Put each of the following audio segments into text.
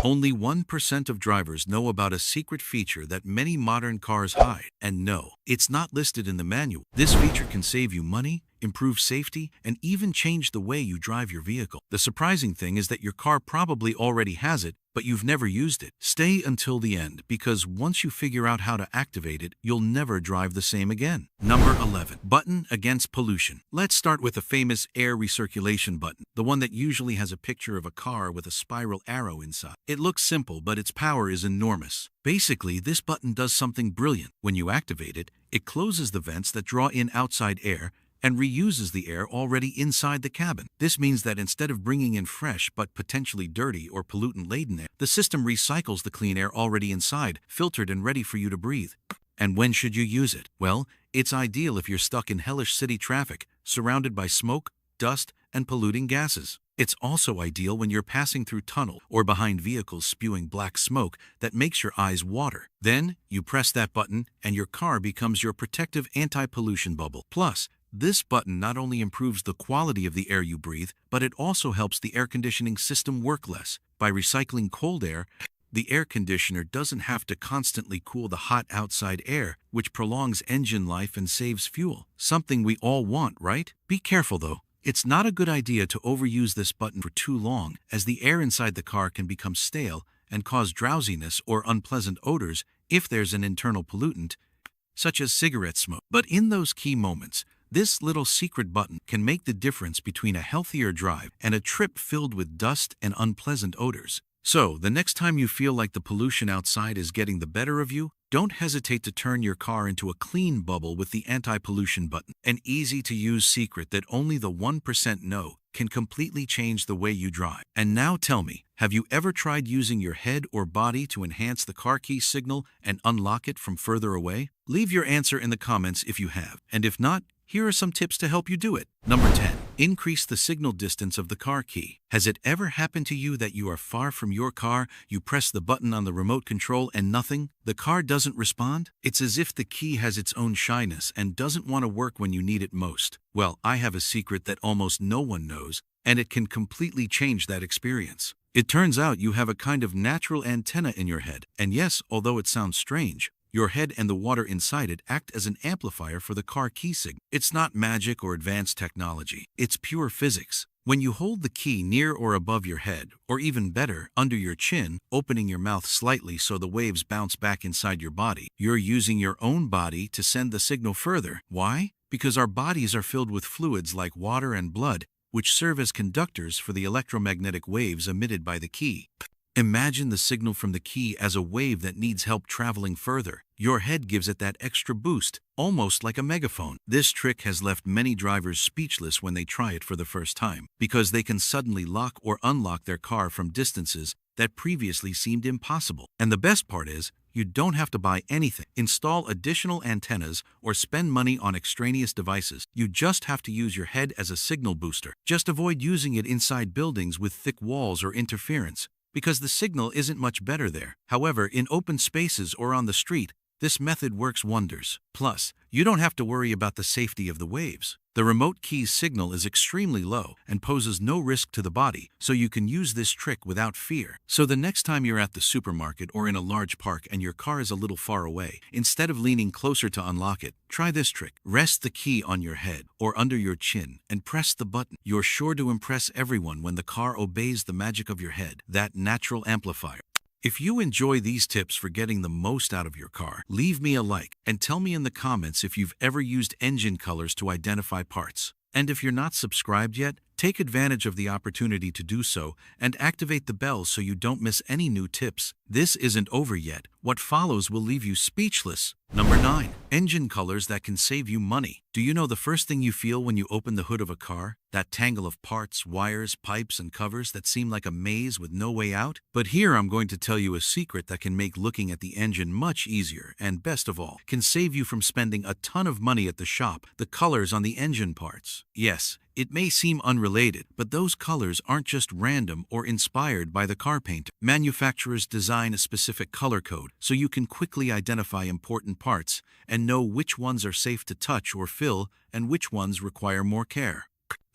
Only 1% of drivers know about a secret feature that many modern cars hide. And no, it's not listed in the manual. This feature can save you money, improve safety, and even change the way you drive your vehicle. The surprising thing is that your car probably already has it, but you've never used it. Stay until the end, because once you figure out how to activate it, you'll never drive the same again. Number 11. Button against pollution. Let's start with the famous air recirculation button, the one that usually has a picture of a car with a spiral arrow inside. It looks simple, but its power is enormous. Basically, this button does something brilliant. When you activate it, it closes the vents that draw in outside air and reuses the air already inside the cabin. This means that instead of bringing in fresh but potentially dirty or pollutant-laden air, the system recycles the clean air already inside, filtered and ready for you to breathe. And when should you use it? Well, it's ideal if you're stuck in hellish city traffic, surrounded by smoke, dust, and polluting gases. It's also ideal when you're passing through tunnel or behind vehicles spewing black smoke that makes your eyes water. Then, you press that button and your car becomes your protective anti-pollution bubble. Plus, this button not only improves the quality of the air you breathe, but it also helps the air conditioning system work less. By recycling cold air, the air conditioner doesn't have to constantly cool the hot outside air, which prolongs engine life and saves fuel. Something we all want, right? Be careful though. It's not a good idea to overuse this button for too long, as the air inside the car can become stale and cause drowsiness or unpleasant odors if there's an internal pollutant, such as cigarette smoke. But in those key moments, this little secret button can make the difference between a healthier drive and a trip filled with dust and unpleasant odors. So, the next time you feel like the pollution outside is getting the better of you, don't hesitate to turn your car into a clean bubble with the anti-pollution button. An easy-to-use secret that only the 1% know can completely change the way you drive. And now tell me, have you ever tried using your head or body to enhance the car key signal and unlock it from further away? Leave your answer in the comments if you have. And if not, here are some tips to help you do it. Number 10. Increase the signal distance of the car key. Has it ever happened to you that you are far from your car, you press the button on the remote control and nothing? The car doesn't respond? It's as if the key has its own shyness and doesn't want to work when you need it most. Well, I have a secret that almost no one knows, and it can completely change that experience. It turns out you have a kind of natural antenna in your head. And yes, although it sounds strange, your head and the water inside it act as an amplifier for the car key signal. It's not magic or advanced technology. It's pure physics. When you hold the key near or above your head, or even better, under your chin, opening your mouth slightly so the waves bounce back inside your body, you're using your own body to send the signal further. Why? Because our bodies are filled with fluids like water and blood, which serve as conductors for the electromagnetic waves emitted by the key. Imagine the signal from the key as a wave that needs help traveling further. Your head gives it that extra boost, almost like a megaphone. This trick has left many drivers speechless when they try it for the first time, because they can suddenly lock or unlock their car from distances that previously seemed impossible. And the best part is, you don't have to buy anything, install additional antennas, or spend money on extraneous devices. You just have to use your head as a signal booster. Just avoid using it inside buildings with thick walls or interference, because the signal isn't much better there. However, in open spaces or on the street, this method works wonders. Plus, you don't have to worry about the safety of the waves. The remote key's signal is extremely low and poses no risk to the body, so you can use this trick without fear. So the next time you're at the supermarket or in a large park and your car is a little far away, instead of leaning closer to unlock it, try this trick. Rest the key on your head or under your chin and press the button. You're sure to impress everyone when the car obeys the magic of your head, that natural amplifier. If you enjoy these tips for getting the most out of your car, leave me a like and tell me in the comments if you've ever used engine colors to identify parts. And if you're not subscribed yet, take advantage of the opportunity to do so and activate the bell so you don't miss any new tips. This isn't over yet. What follows will leave you speechless. Number 9. Engine colors that can save you money. Do you know the first thing you feel when you open the hood of a car? That tangle of parts, wires, pipes, and covers that seem like a maze with no way out? But here I'm going to tell you a secret that can make looking at the engine much easier and, best of all, can save you from spending a ton of money at the shop. The colors on the engine parts. Yes, it may seem unrelated, but those colors aren't just random or inspired by the car painter. Manufacturers design a specific color code so you can quickly identify important parts and know which ones are safe to touch or fill and which ones require more care.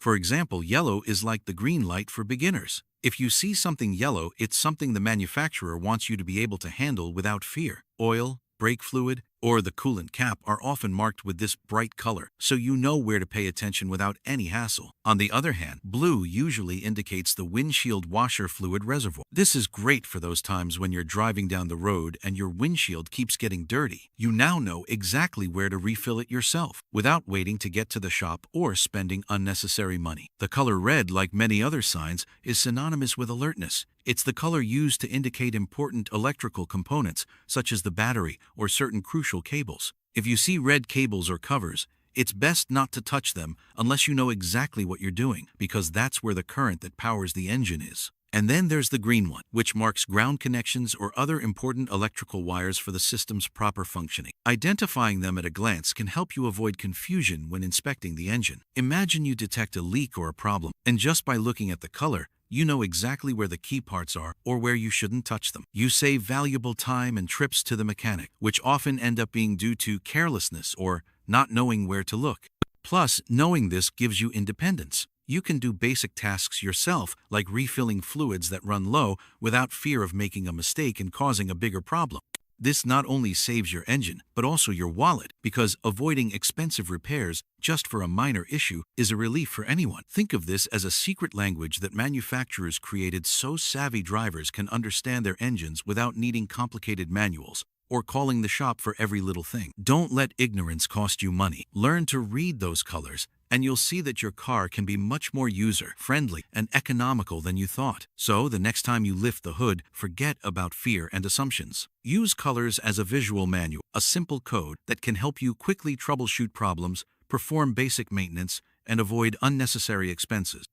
For example, yellow is like the green light for beginners. If you see something yellow, it's something the manufacturer wants you to be able to handle without fear. Oil, brake fluid, or the coolant cap are often marked with this bright color, so you know where to pay attention without any hassle. On the other hand, blue usually indicates the windshield washer fluid reservoir. This is great for those times when you're driving down the road and your windshield keeps getting dirty. You now know exactly where to refill it yourself, without waiting to get to the shop or spending unnecessary money. The color red, like many other signs, is synonymous with alertness. It's the color used to indicate important electrical components, such as the battery or certain crucial cables. If you see red cables or covers, it's best not to touch them unless you know exactly what you're doing, because that's where the current that powers the engine is. And then there's the green one, which marks ground connections or other important electrical wires for the system's proper functioning. Identifying them at a glance can help you avoid confusion when inspecting the engine. Imagine you detect a leak or a problem, and just by looking at the color, you know exactly where the key parts are or where you shouldn't touch them. You save valuable time and trips to the mechanic, which often end up being due to carelessness or not knowing where to look. Plus, knowing this gives you independence. You can do basic tasks yourself, like refilling fluids that run low, without fear of making a mistake and causing a bigger problem. This not only saves your engine, but also your wallet, because avoiding expensive repairs just for a minor issue is a relief for anyone. Think of this as a secret language that manufacturers created so savvy drivers can understand their engines without needing complicated manuals or calling the shop for every little thing. Don't let ignorance cost you money. Learn to read those colors, and you'll see that your car can be much more user-friendly and economical than you thought. So, the next time you lift the hood, forget about fear and assumptions. Use colors as a visual manual, a simple code that can help you quickly troubleshoot problems, perform basic maintenance, and avoid unnecessary expenses.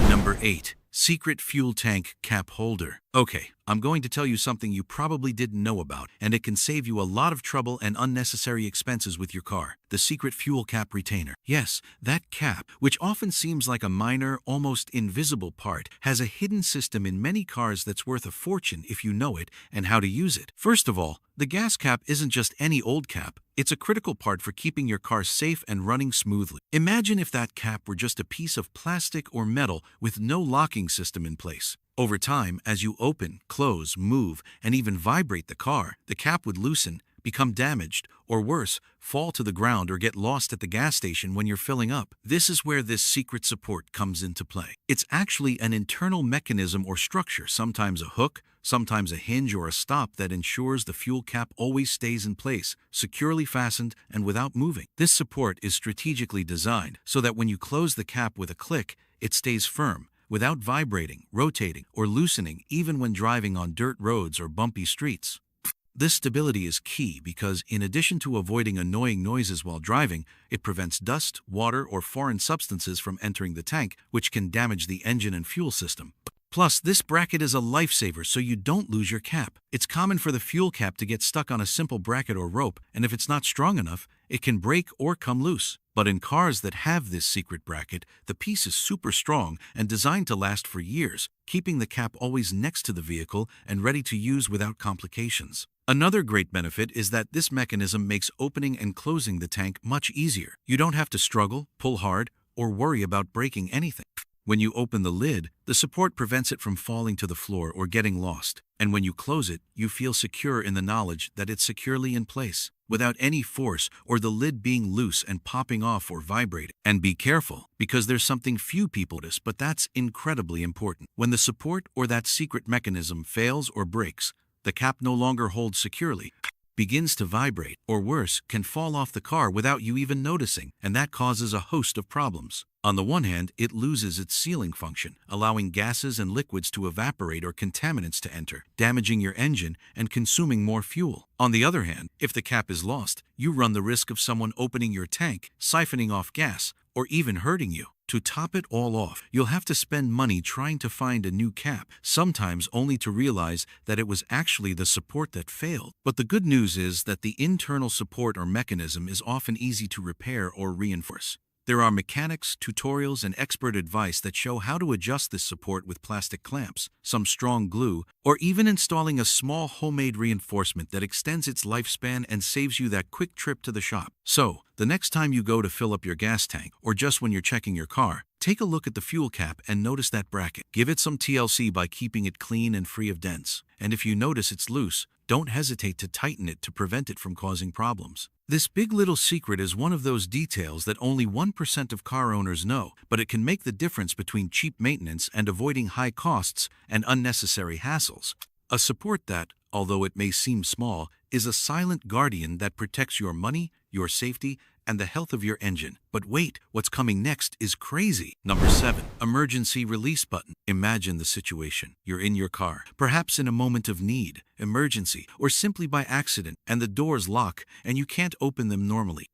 Number 8. Secret fuel tank cap holder. Okay, I'm going to tell you something you probably didn't know about, and it can save you a lot of trouble and unnecessary expenses with your car. The secret fuel cap retainer. Yes, that cap, which often seems like a minor, almost invisible part, has a hidden system in many cars that's worth a fortune if you know it and how to use it. First of all, the gas cap isn't just any old cap. It's a critical part for keeping your car safe and running smoothly. Imagine if that cap were just a piece of plastic or metal with no locking system in place. Over time, as you open, close, move, and even vibrate the car, the cap would loosen, become damaged, or worse, fall to the ground or get lost at the gas station when you're filling up. This is where this secret support comes into play. It's actually an internal mechanism or structure, sometimes a hook, sometimes a hinge or a stop, that ensures the fuel cap always stays in place, securely fastened and without moving. This support is strategically designed so that when you close the cap with a click, it stays firm, without vibrating, rotating, or loosening, even when driving on dirt roads or bumpy streets. This stability is key because, in addition to avoiding annoying noises while driving, it prevents dust, water, or foreign substances from entering the tank, which can damage the engine and fuel system. Plus, this bracket is a lifesaver so you don't lose your cap. It's common for the fuel cap to get stuck on a simple bracket or rope, and if it's not strong enough, it can break or come loose. But in cars that have this secret bracket, the piece is super strong and designed to last for years, keeping the cap always next to the vehicle and ready to use without complications. Another great benefit is that this mechanism makes opening and closing the tank much easier. You don't have to struggle, pull hard, or worry about breaking anything. When you open the lid, the support prevents it from falling to the floor or getting lost. And when you close it, you feel secure in the knowledge that it's securely in place, without any force or the lid being loose and popping off or vibrating. And be careful, because there's something few people notice, but that's incredibly important. When the support or that secret mechanism fails or breaks, the cap no longer holds securely, begins to vibrate, or worse, can fall off the car without you even noticing, and that causes a host of problems. On the one hand, it loses its sealing function, allowing gases and liquids to evaporate or contaminants to enter, damaging your engine and consuming more fuel. On the other hand, if the cap is lost, you run the risk of someone opening your tank, siphoning off gas, or even hurting you. To top it all off, you'll have to spend money trying to find a new cap, sometimes only to realize that it was actually the support that failed. But the good news is that the internal support or mechanism is often easy to repair or reinforce. There are mechanics, tutorials, and expert advice that show how to adjust this support with plastic clamps, some strong glue, or even installing a small homemade reinforcement that extends its lifespan and saves you that quick trip to the shop. So, the next time you go to fill up your gas tank, or just when you're checking your car, Take a look at the fuel cap and notice that bracket. Give it some TLC by keeping it clean and free of dents. And if you notice it's loose, don't hesitate to tighten it to prevent it from causing problems. This big little secret is one of those details that only 1% of car owners know, but it can make the difference between cheap maintenance and avoiding high costs and unnecessary hassles. A support that, although it may seem small, is a silent guardian that protects your money, your safety, and the health of your engine. But wait, what's coming next is crazy. Number 7. Emergency release button. Imagine the situation. You're in your car, perhaps in a moment of need, emergency, or simply by accident, and the doors lock and you can't open them normally.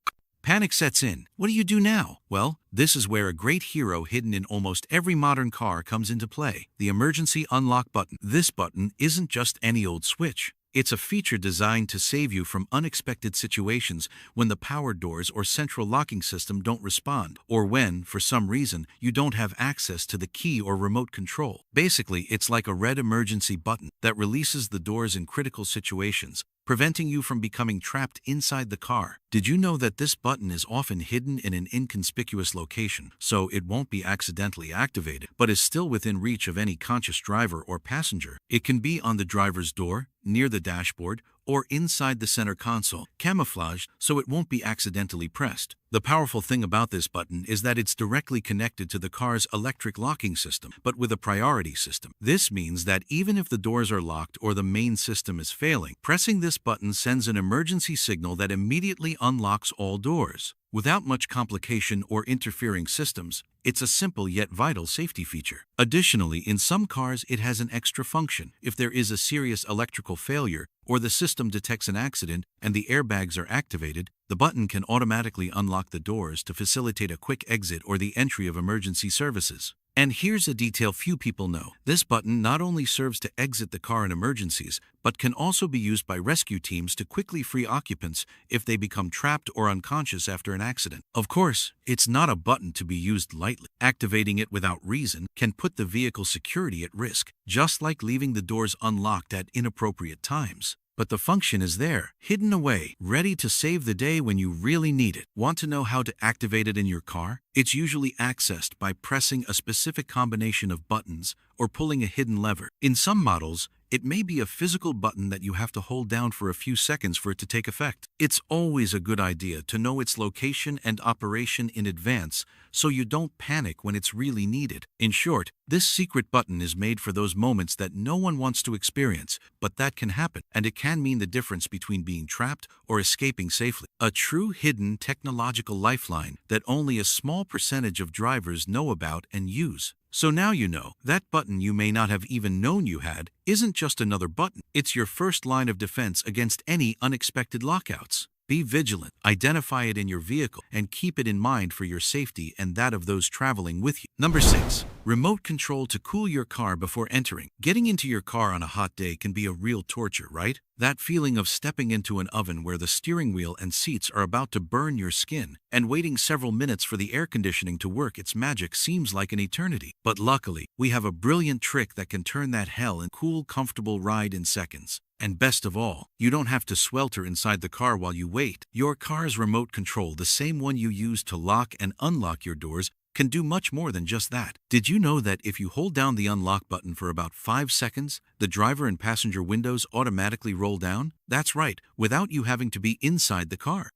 Panic sets in. What do you do now? Well, this is where a great hero hidden in almost every modern car comes into play. The emergency unlock button. This button isn't just any old switch. It's a feature designed to save you from unexpected situations when the power doors or central locking system don't respond, or when, for some reason, you don't have access to the key or remote control. Basically, it's like a red emergency button that releases the doors in critical situations, preventing you from becoming trapped inside the car. Did you know that this button is often hidden in an inconspicuous location, so it won't be accidentally activated, but is still within reach of any conscious driver or passenger? It can be on the driver's door, near the dashboard, or inside the center console, camouflaged so it won't be accidentally pressed. The powerful thing about this button is that it's directly connected to the car's electric locking system, but with a priority system. This means that even if the doors are locked or the main system is failing, pressing this button sends an emergency signal that immediately unlocks all doors. Without much complication or interfering systems, it's a simple yet vital safety feature. Additionally, in some cars it has an extra function. If there is a serious electrical failure or the system detects an accident and the airbags are activated, the button can automatically unlock the doors to facilitate a quick exit or the entry of emergency services. And here's a detail few people know. This button not only serves to exit the car in emergencies, but can also be used by rescue teams to quickly free occupants if they become trapped or unconscious after an accident. Of course, it's not a button to be used lightly. Activating it without reason can put the vehicle's security at risk, just like leaving the doors unlocked at inappropriate times. But the function is there, hidden away, ready to save the day when you really need it. Want to know how to activate it in your car? It's usually accessed by pressing a specific combination of buttons or pulling a hidden lever. In some models, it may be a physical button that you have to hold down for a few seconds for it to take effect. It's always a good idea to know its location and operation in advance so you don't panic when it's really needed. In short, this secret button is made for those moments that no one wants to experience, but that can happen, and it can mean the difference between being trapped or escaping safely. A true hidden technological lifeline that only a small percentage of drivers know about and use. So now you know, that button you may not have even known you had isn't just another button. It's your first line of defense against any unexpected lockouts. Be vigilant, identify it in your vehicle, and keep it in mind for your safety and that of those traveling with you. Number 6. Remote control to cool your car before entering. Getting into your car on a hot day can be a real torture, right? That feeling of stepping into an oven where the steering wheel and seats are about to burn your skin, and waiting several minutes for the air conditioning to work its magic seems like an eternity. But luckily, we have a brilliant trick that can turn that hell into a cool, comfortable ride in seconds. And best of all, you don't have to swelter inside the car while you wait. Your car's remote control, the same one you use to lock and unlock your doors, can do much more than just that. Did you know that if you hold down the unlock button for about 5 seconds, the driver and passenger windows automatically roll down? That's right, without you having to be inside the car.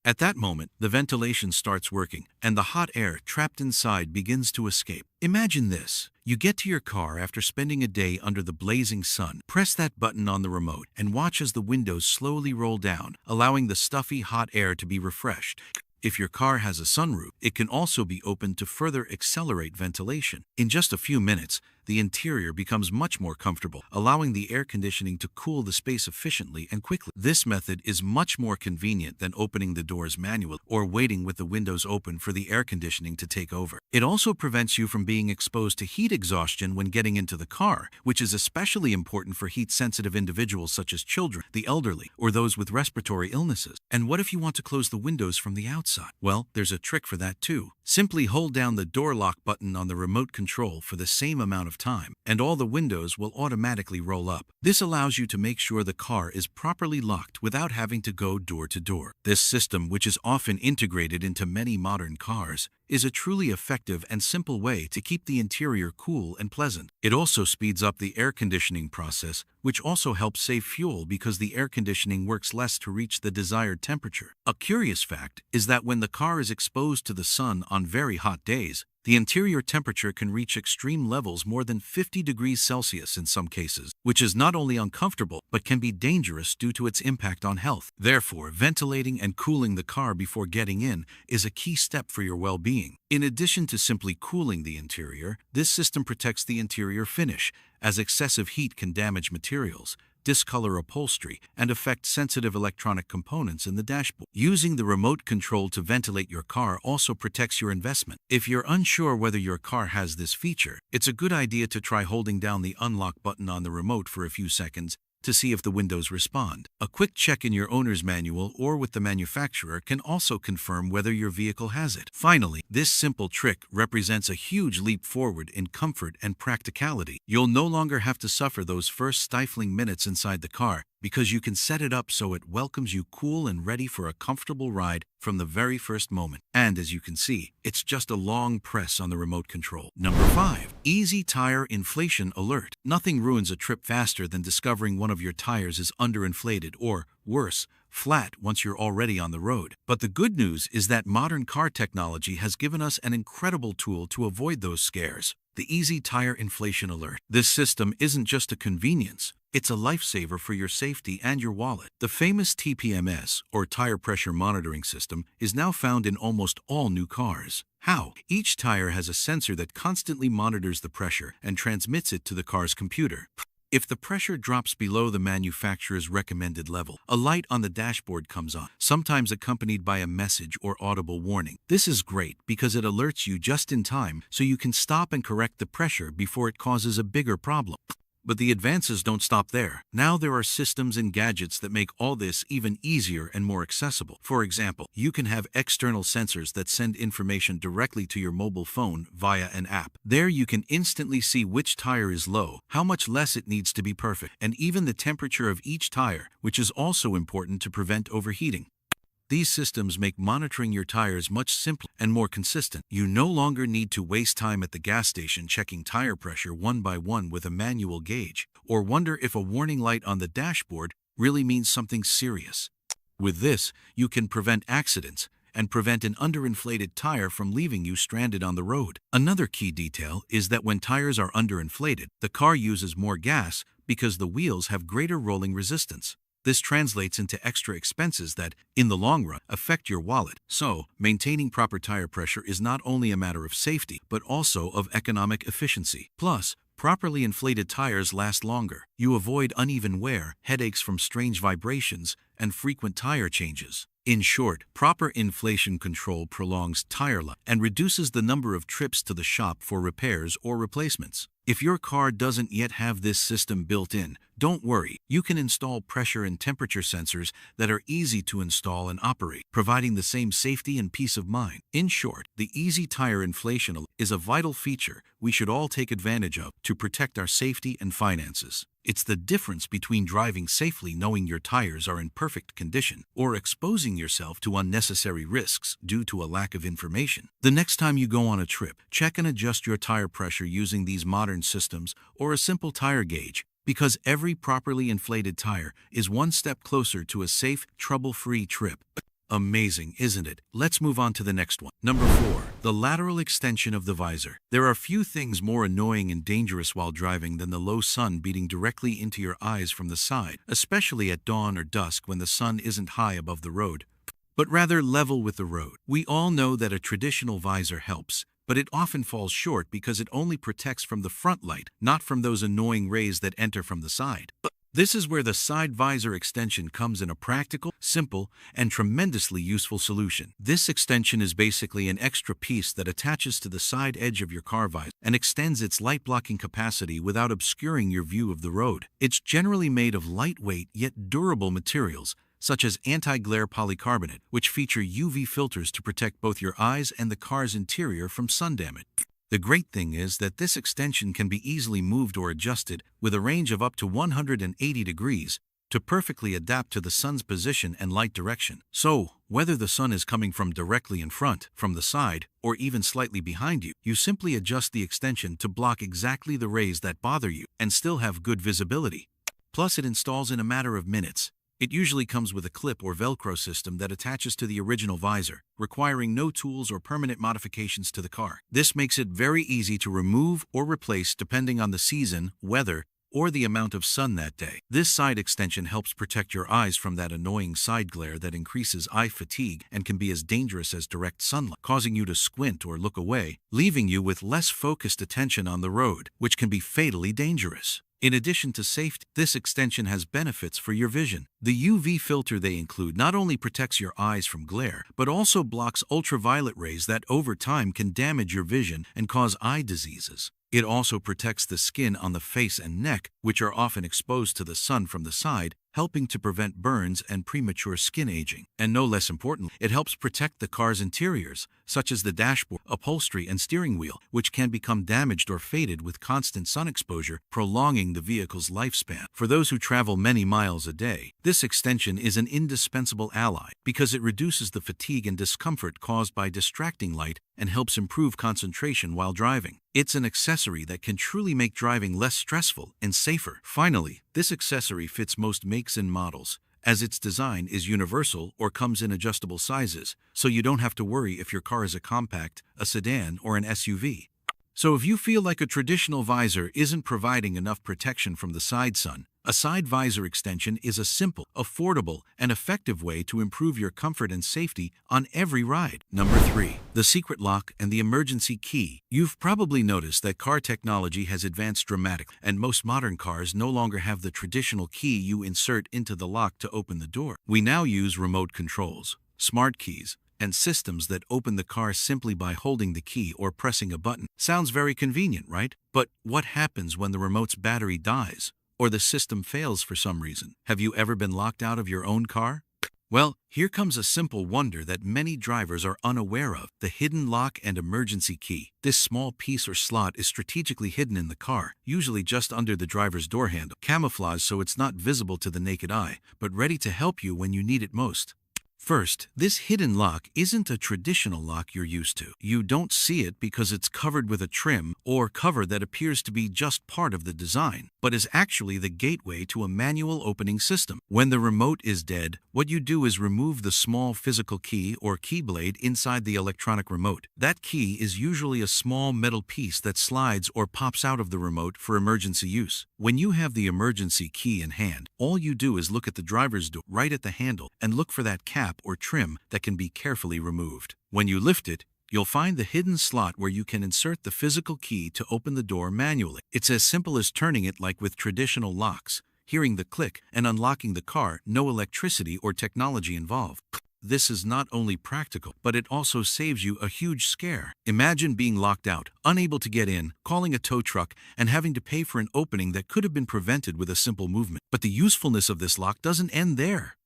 At that moment, the ventilation starts working, and the hot air trapped inside begins to escape. Imagine this. You get to your car after spending a day under the blazing sun, press that button on the remote, and watch as the windows slowly roll down, allowing the stuffy, hot air to be refreshed. If your car has a sunroof, it can also be opened to further accelerate ventilation. In just a few minutes, the interior becomes much more comfortable, allowing the air conditioning to cool the space efficiently and quickly. This method is much more convenient than opening the doors manually or waiting with the windows open for the air conditioning to take over. It also prevents you from being exposed to heat exhaustion when getting into the car, which is especially important for heat-sensitive individuals such as children, the elderly, or those with respiratory illnesses. And what if you want to close the windows from the outside? Well, there's a trick for that too. Simply hold down the door lock button on the remote control for the same amount of time, and all the windows will automatically roll up. This allows you to make sure the car is properly locked without having to go door to door. This system, which is often integrated into many modern cars, is a truly effective and simple way to keep the interior cool and pleasant. It also speeds up the air conditioning process, which also helps save fuel because the air conditioning works less to reach the desired temperature. A curious fact is that when the car is exposed to the sun on very hot days, the interior temperature can reach extreme levels more than 50 degrees Celsius in some cases, which is not only uncomfortable but can be dangerous due to its impact on health. Therefore, ventilating and cooling the car before getting in is a key step for your well-being. In addition to simply cooling the interior, this system protects the interior finish, as excessive heat can damage materials, discolor upholstery, and affect sensitive electronic components in the dashboard. Using the remote control to ventilate your car also protects your investment. If you're unsure whether your car has this feature, it's a good idea to try holding down the unlock button on the remote for a few seconds to see if the windows respond. A quick check in your owner's manual or with the manufacturer can also confirm whether your vehicle has it. Finally, this simple trick represents a huge leap forward in comfort and practicality. You'll no longer have to suffer those first stifling minutes inside the car because you can set it up so it welcomes you cool and ready for a comfortable ride from the very first moment. And as you can see, it's just a long press on the remote control. Number 5. Easy Tire Inflation Alert. Nothing ruins a trip faster than discovering one of your tires is underinflated or, worse, flat once you're already on the road. But the good news is that modern car technology has given us an incredible tool to avoid those scares. The Easy Tire Inflation Alert. This system isn't just a convenience, it's a lifesaver for your safety and your wallet. The famous TPMS, or Tire Pressure Monitoring System, is now found in almost all new cars. How? Each tire has a sensor that constantly monitors the pressure and transmits it to the car's computer. If the pressure drops below the manufacturer's recommended level, a light on the dashboard comes on, sometimes accompanied by a message or audible warning. This is great because it alerts you just in time so you can stop and correct the pressure before it causes a bigger problem. But the advances don't stop there. Now there are systems and gadgets that make all this even easier and more accessible. For example, you can have external sensors that send information directly to your mobile phone via an app. There you can instantly see which tire is low, how much less it needs to be perfect, and even the temperature of each tire, which is also important to prevent overheating. These systems make monitoring your tires much simpler and more consistent. You no longer need to waste time at the gas station checking tire pressure one by one with a manual gauge, or wonder if a warning light on the dashboard really means something serious. With this, you can prevent accidents and prevent an underinflated tire from leaving you stranded on the road. Another key detail is that when tires are underinflated, the car uses more gas because the wheels have greater rolling resistance. This translates into extra expenses that, in the long run, affect your wallet. So, maintaining proper tire pressure is not only a matter of safety, but also of economic efficiency. Plus, properly inflated tires last longer. You avoid uneven wear, headaches from strange vibrations, and frequent tire changes. In short, proper inflation control prolongs tire life and reduces the number of trips to the shop for repairs or replacements. If your car doesn't yet have this system built in, don't worry. You can install pressure and temperature sensors that are easy to install and operate, providing the same safety and peace of mind. In short, the Easy Tire Inflation Alert is a vital feature we should all take advantage of to protect our safety and finances. It's the difference between driving safely knowing your tires are in perfect condition or exposing yourself to unnecessary risks due to a lack of information. The next time you go on a trip, check and adjust your tire pressure using these modern systems or a simple tire gauge, because every properly inflated tire is one step closer to a safe, trouble-free trip. Amazing, isn't it? Let's move on to the next one. Number 4. The lateral extension of the visor. There are few things more annoying and dangerous while driving than the low sun beating directly into your eyes from the side, especially at dawn or dusk when the sun isn't high above the road, but rather level with the road. We all know that a traditional visor helps, but it often falls short because it only protects from the front light, not from those annoying rays that enter from the side. This is where the side visor extension comes in a practical, simple, and tremendously useful solution. This extension is basically an extra piece that attaches to the side edge of your car visor and extends its light-blocking capacity without obscuring your view of the road. It's generally made of lightweight yet durable materials, such as anti-glare polycarbonate, which feature UV filters to protect both your eyes and the car's interior from sun damage. The great thing is that this extension can be easily moved or adjusted with a range of up to 180 degrees, to perfectly adapt to the sun's position and light direction. So, whether the sun is coming from directly in front, from the side, or even slightly behind you, you simply adjust the extension to block exactly the rays that bother you and still have good visibility. Plus, it installs in a matter of minutes. It usually comes with a clip or Velcro system that attaches to the original visor, requiring no tools or permanent modifications to the car. This makes it very easy to remove or replace depending on the season, weather, or the amount of sun that day. This side extension helps protect your eyes from that annoying side glare that increases eye fatigue and can be as dangerous as direct sunlight, causing you to squint or look away, leaving you with less focused attention on the road, which can be fatally dangerous. In addition to safety, this extension has benefits for your vision. The UV filter they include not only protects your eyes from glare, but also blocks ultraviolet rays that over time can damage your vision and cause eye diseases. It also protects the skin on the face and neck, which are often exposed to the sun from the side, helping to prevent burns and premature skin aging. And no less important, it helps protect the car's interiors, such as the dashboard, upholstery, and steering wheel, which can become damaged or faded with constant sun exposure, prolonging the vehicle's lifespan. For those who travel many miles a day, this extension is an indispensable ally because it reduces the fatigue and discomfort caused by distracting light and helps improve concentration while driving. It's an accessory that can truly make driving less stressful and safer. Finally, this accessory fits most makes and models, as its design is universal or comes in adjustable sizes, so you don't have to worry if your car is a compact, a sedan, or an SUV. So if you feel like a traditional visor isn't providing enough protection from the side sun, a side visor extension is a simple, affordable, and effective way to improve your comfort and safety on every ride. Number 3. The secret lock and the emergency key. You've probably noticed that car technology has advanced dramatically, and most modern cars no longer have the traditional key you insert into the lock to open the door. We now use remote controls, smart keys, and systems that open the car simply by holding the key or pressing a button. Sounds very convenient, right? But what happens when the remote's battery dies, or the system fails for some reason? Have you ever been locked out of your own car? Well, here comes a simple wonder that many drivers are unaware of: the hidden lock and emergency key. This small piece or slot is strategically hidden in the car, usually just under the driver's door handle, camouflaged so it's not visible to the naked eye, but ready to help you when you need it most. First, this hidden lock isn't a traditional lock you're used to. You don't see it because it's covered with a trim or cover that appears to be just part of the design, but is actually the gateway to a manual opening system. When the remote is dead, what you do is remove the small physical key or key blade inside the electronic remote. That key is usually a small metal piece that slides or pops out of the remote for emergency use. When you have the emergency key in hand, all you do is look at the driver's door right at the handle and look for that cap or trim that can be carefully removed. When you lift it, you'll find the hidden slot where you can insert the physical key to open the door manually. It's as simple as turning it like with traditional locks, hearing the click and unlocking the car, no electricity or technology involved. This is not only practical, but it also saves you a huge scare. Imagine being locked out, unable to get in, calling a tow truck, and having to pay for an opening that could have been prevented with a simple movement. But the usefulness of this lock doesn't end there.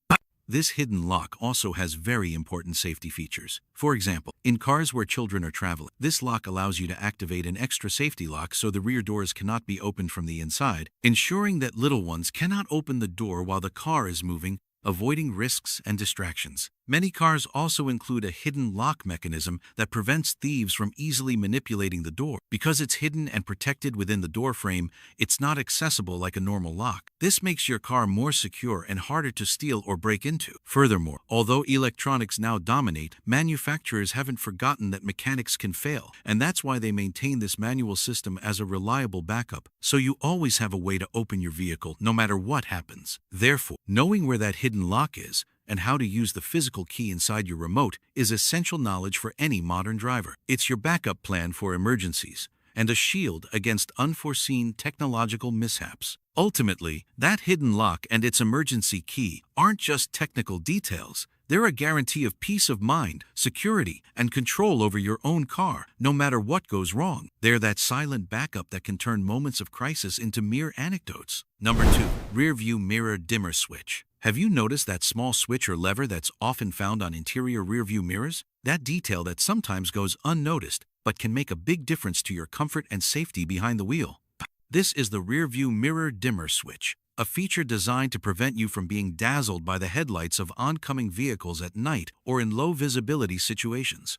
This hidden lock also has very important safety features. For example, in cars where children are traveling, this lock allows you to activate an extra safety lock so the rear doors cannot be opened from the inside, ensuring that little ones cannot open the door while the car is moving, avoiding risks and distractions. Many cars also include a hidden lock mechanism that prevents thieves from easily manipulating the door. Because it's hidden and protected within the door frame, it's not accessible like a normal lock. This makes your car more secure and harder to steal or break into. Furthermore, although electronics now dominate, manufacturers haven't forgotten that mechanics can fail, and that's why they maintain this manual system as a reliable backup, so you always have a way to open your vehicle no matter what happens. Therefore, knowing where that hidden lock is and how to use the physical key inside your remote is essential knowledge for any modern driver. It's your backup plan for emergencies and a shield against unforeseen technological mishaps. Ultimately, that hidden lock and its emergency key aren't just technical details. They're a guarantee of peace of mind, security, and control over your own car, no matter what goes wrong. They're that silent backup that can turn moments of crisis into mere anecdotes. Number 2. Rearview mirror dimmer switch. Have you noticed that small switch or lever that's often found on interior rearview mirrors? That detail that sometimes goes unnoticed, but can make a big difference to your comfort and safety behind the wheel. This is the rearview mirror dimmer switch. a feature designed to prevent you from being dazzled by the headlights of oncoming vehicles at night or in low visibility situations.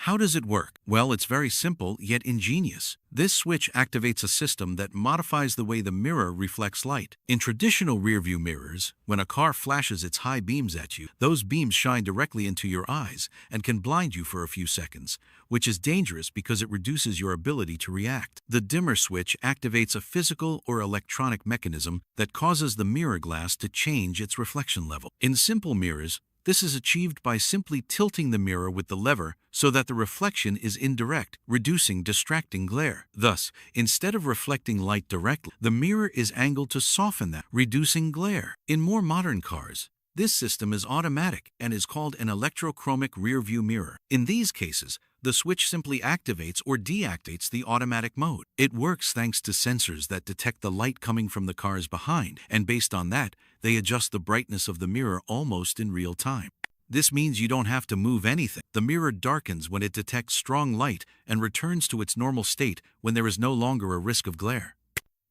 How does it work? Well, it's very simple yet ingenious. This switch activates a system that modifies the way the mirror reflects light. In traditional rearview mirrors, when a car flashes its high beams at you, those beams shine directly into your eyes and can blind you for a few seconds, which is dangerous because it reduces your ability to react. The dimmer switch activates a physical or electronic mechanism that causes the mirror glass to change its reflection level. In simple mirrors, this is achieved by simply tilting the mirror with the lever so that the reflection is indirect, reducing distracting glare. Thus, instead of reflecting light directly, the mirror is angled to soften that, reducing glare. In more modern cars, this system is automatic and is called an electrochromic rear-view mirror. In these cases, the switch simply activates or deactivates the automatic mode. It works thanks to sensors that detect the light coming from the cars behind, and based on that, they adjust the brightness of the mirror almost in real time. This means you don't have to move anything. The mirror darkens when it detects strong light and returns to its normal state when there is no longer a risk of glare.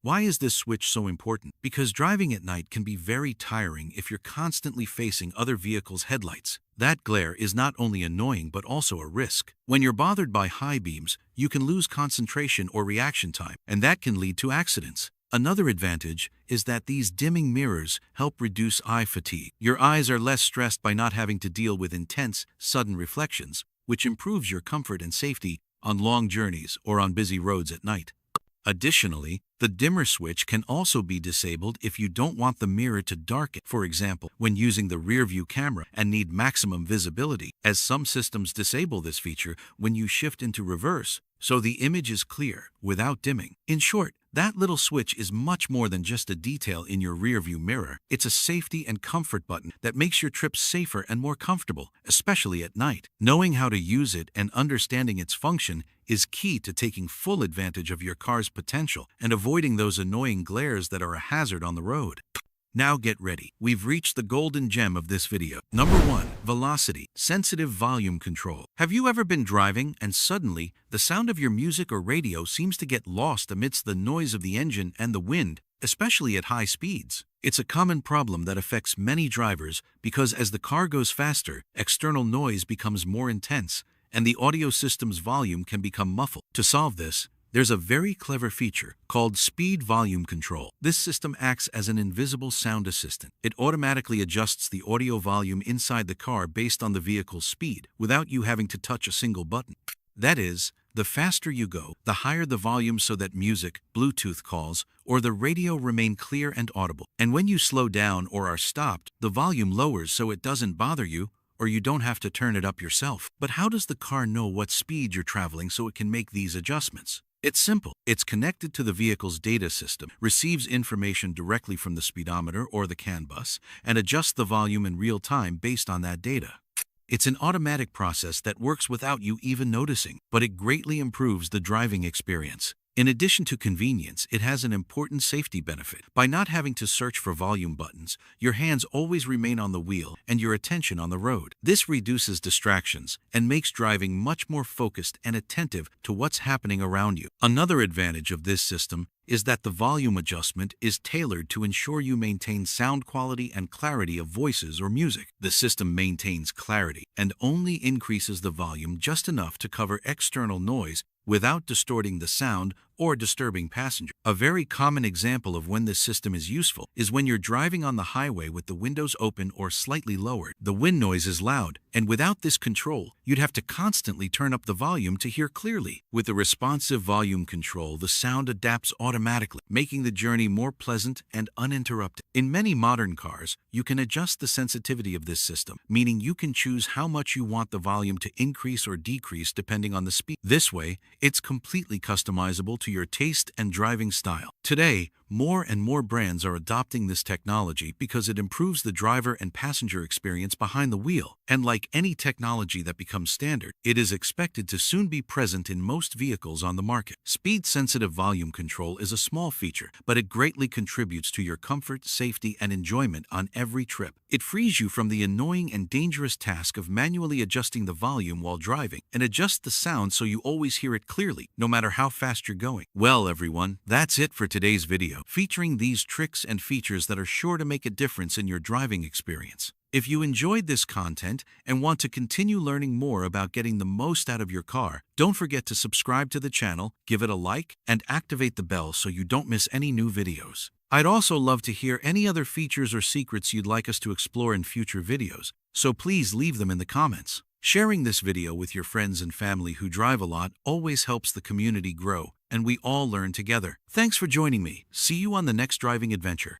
Why is this switch so important? Because driving at night can be very tiring if you're constantly facing other vehicles' headlights. That glare is not only annoying but also a risk. When you're bothered by high beams, you can lose concentration or reaction time, and that can lead to accidents. Another advantage is that these dimming mirrors help reduce eye fatigue. Your eyes are less stressed by not having to deal with intense, sudden reflections, which improves your comfort and safety on long journeys or on busy roads at night. Additionally, the dimmer switch can also be disabled if you don't want the mirror to darken, for example, when using the rear-view camera and need maximum visibility, as some systems disable this feature when you shift into reverse, so the image is clear without dimming. In short, that little switch is much more than just a detail in your rear-view mirror. It's a safety and comfort button that makes your trips safer and more comfortable, especially at night. Knowing how to use it and understanding its function is key to taking full advantage of your car's potential and avoiding those annoying glares that are a hazard on the road. Now get ready. We've reached the golden gem of this video. Number 1. Velocity. Sensitive volume control. Have you ever been driving and suddenly the sound of your music or radio seems to get lost amidst the noise of the engine and the wind, especially at high speeds? It's a common problem that affects many drivers because as the car goes faster, external noise becomes more intense and the audio system's volume can become muffled. To solve this, there's a very clever feature called speed volume control. This system acts as an invisible sound assistant. It automatically adjusts the audio volume inside the car based on the vehicle's speed without you having to touch a single button. That is, the faster you go, the higher the volume so that music, Bluetooth calls, or the radio remain clear and audible. And when you slow down or are stopped, the volume lowers so it doesn't bother you, or you don't have to turn it up yourself. But how does the car know what speed you're traveling so it can make these adjustments? It's simple. It's connected to the vehicle's data system, receives information directly from the speedometer or the CAN bus, and adjusts the volume in real time based on that data. It's an automatic process that works without you even noticing, but it greatly improves the driving experience. In addition to convenience, it has an important safety benefit. By not having to search for volume buttons, your hands always remain on the wheel and your attention on the road. This reduces distractions and makes driving much more focused and attentive to what's happening around you. Another advantage of this system is that the volume adjustment is tailored to ensure you maintain sound quality and clarity of voices or music. The system maintains clarity and only increases the volume just enough to cover external noise without distorting the sound or disturbing passengers. A very common example of when this system is useful is when you're driving on the highway with the windows open or slightly lowered. The wind noise is loud, and without this control, you'd have to constantly turn up the volume to hear clearly. With the responsive volume control, the sound adapts automatically, making the journey more pleasant and uninterrupted. In many modern cars, you can adjust the sensitivity of this system, meaning you can choose how much you want the volume to increase or decrease depending on the speed. This way, it's completely customizable to your taste and driving style. Today, more and more brands are adopting this technology because it improves the driver and passenger experience behind the wheel. And like any technology that becomes standard, it is expected to soon be present in most vehicles on the market. Speed-sensitive volume control is a small feature, but it greatly contributes to your comfort, safety, and enjoyment on every trip. It frees you from the annoying and dangerous task of manually adjusting the volume while driving and adjusts the sound so you always hear it clearly, no matter how fast you're going. Well, everyone, that's it for today's video. video featuring these tricks and features that are sure to make a difference in your driving experience. If you enjoyed this content and want to continue learning more about getting the most out of your car, don't forget to subscribe to the channel, give it a like, and activate the bell so you don't miss any new videos. I'd also love to hear any other features or secrets you'd like us to explore in future videos, so please leave them in the comments. Sharing this video with your friends and family who drive a lot always helps the community grow, and we all learn together. Thanks for joining me. See you on the next driving adventure.